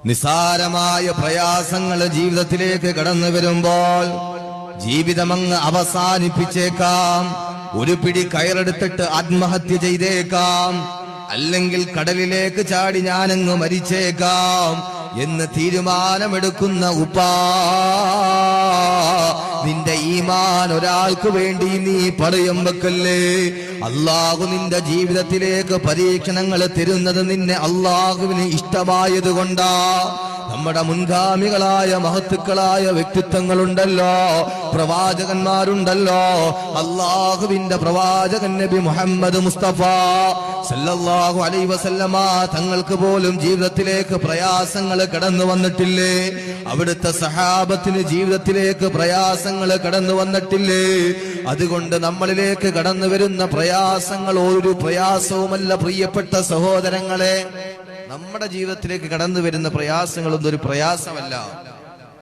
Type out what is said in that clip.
നിസാരമായ പ്രയാസങ്ങൾ ജീവിതത്തിലേക്ക് കടന്നു വരുമ്പോൾ ജീവിതമങ്ങ് അവസാനിപ്പിച്ചേക്കാം. ഒരു പിടി കയറെടുത്തിട്ട് ആത്മഹത്യ ചെയ്തേക്കാം, അല്ലെങ്കിൽ കടലിലേക്ക് ചാടി ഞാനങ്ങ് മരിച്ചേക്കാം എന്ന് തീരുമാനമെടുക്കുന്ന ഉപ്പാ, നിന്റെ ഈമാൻ ഒരാൾക്ക് വേണ്ടി നീ പടയം വെക്കല്ലേ. അള്ളാഹു നിന്റെ ജീവിതത്തിലേക്ക് പരീക്ഷണങ്ങൾ തരുന്നത് നിന്നെ അള്ളാഹുവിന് ഇഷ്ടമായതുകൊണ്ടാ. നമ്മുടെ മുൻഗാമികളായ മഹത്തുക്കളായ വ്യക്തിത്വങ്ങളുണ്ടല്ലോ, പ്രവാചകന്മാരുണ്ടല്ലോ. അള്ളാഹുവിന്റെ പ്രവാചകൻ നബി മുഹമ്മദ് മുസ്തഫ സല്ലല്ലാഹു അലൈഹി വസല്ലമ തങ്ങൾക്ക് പോലും ജീവിതത്തിലേക്ക് പ്രയാസങ്ങൾ കടന്നു വന്നിട്ടില്ലേ? അവിടുത്തെ സഹാബത്തിന് ജീവിതത്തിലേക്ക് പ്രയാസങ്ങൾ കടന്നു വന്നിട്ടില്ലേ? അതുകൊണ്ട് നമ്മളിലേക്ക് കടന്നു വരുന്ന പ്രയാസങ്ങൾ ഒരു പ്രയാസവുമല്ല പ്രിയപ്പെട്ട സഹോദരങ്ങളെ. നമ്മുടെ ജീവിതത്തിലേക്ക് കടന്നു വരുന്ന പ്രയാസങ്ങളൊന്നും ഒരു പ്രയാസമല്ല.